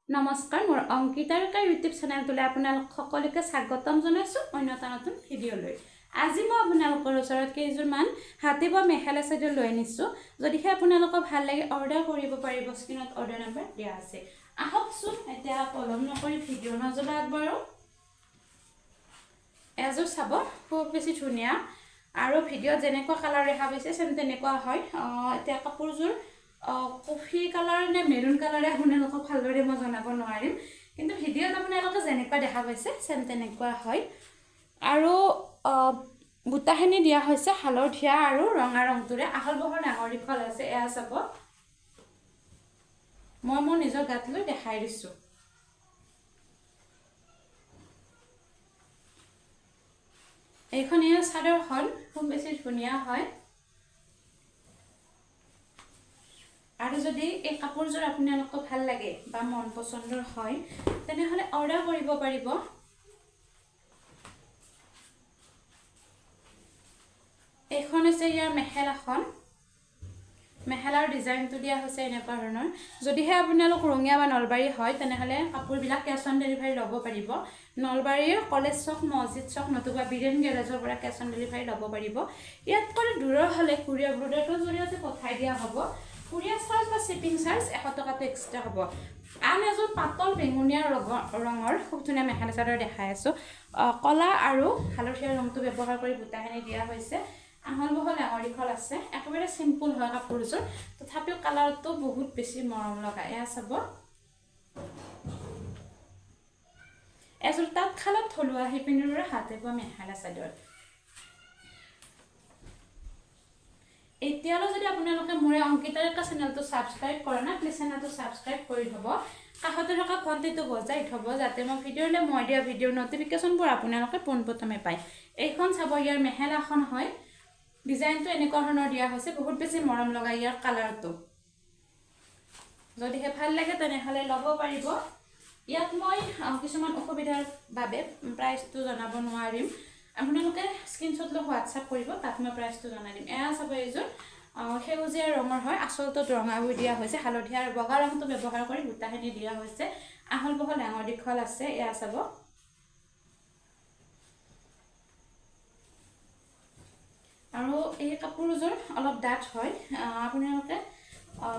নমস্কাৰ মোৰ অংকিতাৰ ইউটিউব চেনেলটোলৈ আপোনালোক সকলোকে স্বাগতম জনাইছো অন্য এটা নতুন ভিডিঅ'লৈ। আজি মই আপোনালোকৰ ওচৰত কেইজোৰমান হাতে বোৱা মেখেলা চাদৰ লৈ আনিছো। যদিহে আপোনালোকক ভাল লাগে অৰ্ডাৰ কৰিব পাৰিব, স্ক্ৰীনত অৰ্ডাৰ নম্বৰ দিয়া আছে। আহকচোন এতিয়া পলম নকৰি ভিডিঅ' নজলে আগবাঢ়ো। এযোৰ চাব, খুব বেছি ধুনীয়া আৰু ভিডিঅ'ত যেনেকুৱা কালাৰ দেখা পাইছে সেম তেনেকুৱা হয়। এতিয়া কাপোৰযোৰ কফি কালাৰ নে মেৰুন কালাৰে আপোনালোকক ভালদৰে মই জনাব নোৱাৰিম, কিন্তু ভিডিঅ'ত আপোনালোকে যেনেকুৱা দেখা পাইছে সেম তেনেকুৱা হয়। আৰু বুটাখিনি দিয়া হৈছে হালধীয়া আৰু ৰঙা ৰংটোৰে, আহল বহল ডাঙৰ দীঘল আছে। এয়া চাব, মই মোৰ নিজৰ গাত লৈ দেখাই দিছোঁ। এইখন এয়া চাদৰখন খুব বেছি ধুনীয়া হয়। আৰু যদি এই কাপোৰযোৰ আপোনালোকক ভাল লাগে বা মন পচন্দৰ হয় তেনেহ'লে অৰ্ডাৰ কৰিব পাৰিব। এইখন হৈছে ইয়াৰ মেখেলাখন। মেখেলাৰ ডিজাইনটো দিয়া হৈছে এনেকুৱা ধৰণৰ। যদিহে আপোনালোক ৰঙিয়া বা নলবাৰী হয় তেনেহ'লে কাপোৰবিলাক কেছ অন ডেলিভাৰী ল'ব পাৰিব। নলবাৰীৰ কলেজ চক, মছজিদ চক নতুবা বিৰেন গেৰেজৰ পৰা কেছ অন ডেলিভাৰী ল'ব পাৰিব। ইয়াত পৰা দূৰৰ হ'লে কুৰিয়াৰ ব্ৰডাৰটোৰ জৰিয়তে পঠাই দিয়া হ'ব। কুৰিয়াৰ চাৰ্জ বা শ্বিপিং চাৰ্জ 100 টকাটো এক্সট্ৰা হ'ব। আন এযোৰ পাতল বেঙুনীয়া ৰঙৰ খুব ধুনীয়া মেখেলা চাদৰ দেখাই আছোঁ। কলা আৰু হালধীয়া ৰংটো ব্যৱহাৰ কৰি বুটাখিনি দিয়া হৈছে। আহল বহল ডাঙৰ দীঘল আছে, একেবাৰে চিম্পুল হয় কাপোৰযোৰ, তথাপিও কালাৰটো বহুত বেছি মৰম লগা। এয়া চাব, এযোৰ তাঁতশালত থলুৱা শিপিনীৰ হাতে বোৱা মেখেলা চাদৰ। এতিয়ালৈ যদি আপোনালোকে মোৰ অংকিতাৰ চেনেলটো ছাবস্ক্ৰাইব কৰা নাই, প্লিজ চেনেলটো ছাবস্ক্ৰাইব কৰি থ'ব। কাষতে থকা ঘণ্টিটো বজাই থ'ব যাতে মই দিয়া ভিডিঅ'ৰ নটিফিকেশ্যনবোৰ আপোনালোকে পোনপ্ৰথমে পায়। এইখন চাব, ইয়াৰ মেখেলাখন হয়। ডিজাইনটো এনেকুৱা ধৰণৰ দিয়া হৈছে, বহুত বেছি মৰম লগা ইয়াৰ কালাৰটো। যদিহে ভাল লাগে তেনেহ'লে ল'ব পাৰিব। ইয়াত মই কিছুমান অসুবিধাৰ বাবে প্ৰাইচটো জনাব নোৱাৰিম। আপোনালোকে স্ক্ৰীনশ্বট লৈ হোৱাটছআপ কৰিব, তাত মই প্ৰাইচটো জনাই দিম। এয়া চাব, এইযোৰ সেউজীয়া ৰঙৰ হয়, আচলটোত ৰঙাবোৰ দিয়া হৈছে। হালধীয়া আৰু বগা ৰংটো ব্যৱহাৰ কৰি বুটাখিনি দিয়া হৈছে। আহল বহল ডাঙৰ দীঘল আছে। এয়া চাব, আৰু এই কাপোৰযোৰ অলপ ডাঠ হয়, আপোনালোকে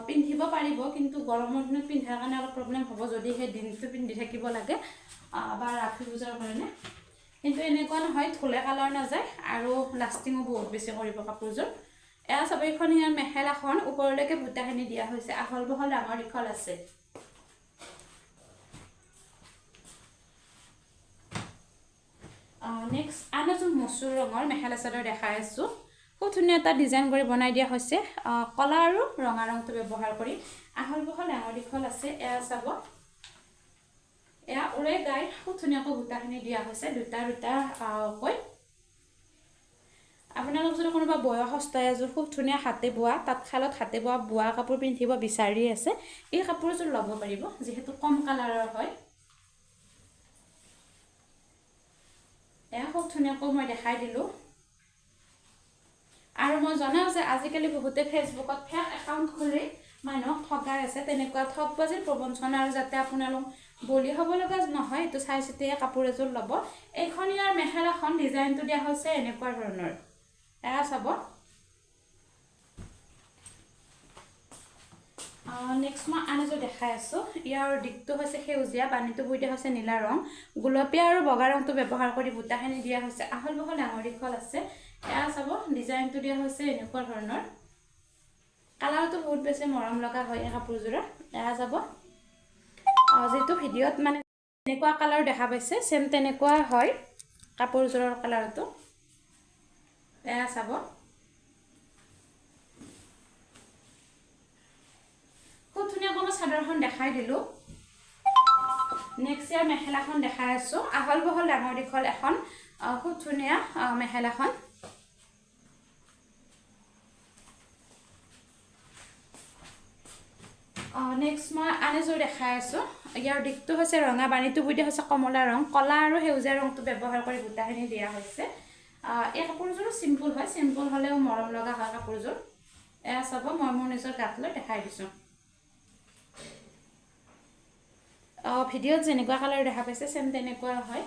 পিন্ধিব পাৰিব, কিন্তু গৰমৰ দিনত পিন্ধাৰ কাৰণে অলপ প্ৰব্লেম হ'ব যদিহে দিনটো পিন্ধি থাকিব লাগে বা ৰাতি পূজাৰ কাৰণে। কিন্তু এনেকুৱা নহয়, ধুলে কালাৰ নাযায় আৰু লাষ্টিঙো বহুত বেছি কৰিব কাপোৰযোৰ। এয়া চাব, এইখন ইয়াৰ মেখেলাখন, ওপৰলৈকে বুটাখিনি দিয়া হৈছে, আহল বহল ডাঙৰ দীঘল আছে। নেক্সট আন এযোৰ মচুৰ ৰঙৰ মেখেলা চাদৰ দেখাই আছোঁ। খুব ধুনীয়া এটা ডিজাইন কৰি বনাই দিয়া হৈছে, কলা আৰু ৰঙা ৰংটো ব্যৱহাৰ কৰি। আহল বহল ডাঙৰ দীঘল আছে। এয়া চাব, এয়া উৰে গাই খুব ধুনীয়াকৈ বুটাখিনি দিয়া হৈছে, দুটাকৈ। আপোনালোক যদি কোনোবা বয়সস্থ এযোৰ খুব ধুনীয়া হাতে বোৱা, তাঁতশালত হাতে বোৱা কাপোৰ পিন্ধিব বিচাৰি আছে, এই কাপোৰযোৰ ল'ব পাৰিব, যিহেতু কম কালাৰৰ হয়। এয়া খুব ধুনীয়াকৈ মই দেখাই দিলোঁ। আৰু মই জনাওঁ যে আজিকালি বহুতে ফেচবুকত ফেক একাউণ্ট খুলি মানুহক ঠগাই আছে। তেনেকুৱা ঠগবাজিৰ প্ৰবঞ্চনাৰ যাতে আপোনালোক বলি হ'ব লগা নহয়, এইটো চাই চিতিয়ে কাপোৰ এযোৰ ল'ব। এইখন ইয়াৰ মেখেলাখন, ডিজাইনটো দিয়া হৈছে এনেকুৱা ধৰণৰ। এয়া চাব, নেক্সট মই আন এযোৰ দেখাই আছোঁ। ইয়াৰ দিশটো হৈছে সেউজীয়া, বাণীটো বৈ দিয়া হৈছে নীলা ৰং, গোলপীয়া আৰু বগা ৰংটো ব্যৱহাৰ কৰি বুটাখিনি দিয়া হৈছে। আহল বহল ডাঙৰ দীঘল আছে। এয়া চাব, ডিজাইনটো দিয়া হৈছে এনেকুৱা ধৰণৰ। কালাৰটো বহুত বেছি মৰম লগা হয় এই কাপোৰযোৰৰ। এয়া যাব, যিটো ভিডিঅ'ত মানে এনেকুৱা কালাৰ দেখা পাইছে চেম তেনেকুৱা হয় কাপোৰযোৰৰ কালাৰটো। এয়া চাব, খুব ধুনীয়াকৈ মই চাদৰখন দেখাই দিলোঁ। নেক্সট ইয়াৰ মেখেলাখন দেখাই আছোঁ, আহল বহল ডাঙৰ দীঘল এখন খুব ধুনীয়া মেখেলাখন। নেক্সট মই আন এযোৰ দেখাই আছোঁ। ইয়াৰ দিশটো হৈছে ৰঙা, বাণীটো বৈ দিয়া হৈছে কমলা ৰং, কলা আৰু সেউজীয়া ৰংটো ব্যৱহাৰ কৰি বুটাখিনি দিয়া হৈছে। এই কাপোৰযোৰো চিম্পুল হয়, চিম্পুল হ'লেও মৰম লগা হয় কাপোৰযোৰ। এয়া চাব, মই মোৰ নিজৰ গাত লৈ দেখাই দিছোঁ। ভিডিঅ'ত যেনেকুৱা কালাৰ দেখা পাইছে সেম তেনেকুৱা হয়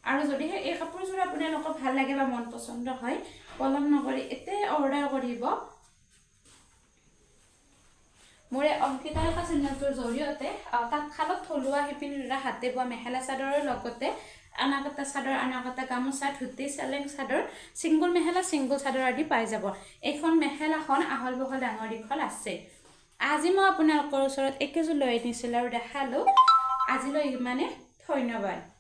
আৰু যদিহে এই কাপোৰযোৰ আপোনালোকক ভাল লাগে বা মন পছন্দ হয় পলম নকৰি এতে অৰ্ডাৰ কৰিব মোৰ অংকিতা চেনেলটোৰ জৰিয়তে তাঁতশালত থলুৱা শিপিনীৰ হাতে বোৱা মেখেলা চাদৰৰ লগতে আনাকটা চাদৰ আনাকটা গামোচা ধুতি চেলেং চাদৰ সিংগল মেখেলা সিংগল চাদৰ আদি পাই যাব এইখন মেখেলাখন আহল বহল ডাঙৰ দীঘল আছে আজি মই আপোনালোকৰ ওচৰত একেযোৰ লৈ আনিছিলোঁ আৰু দেখালো আজিলৈ ইমানে ধন্যবাদ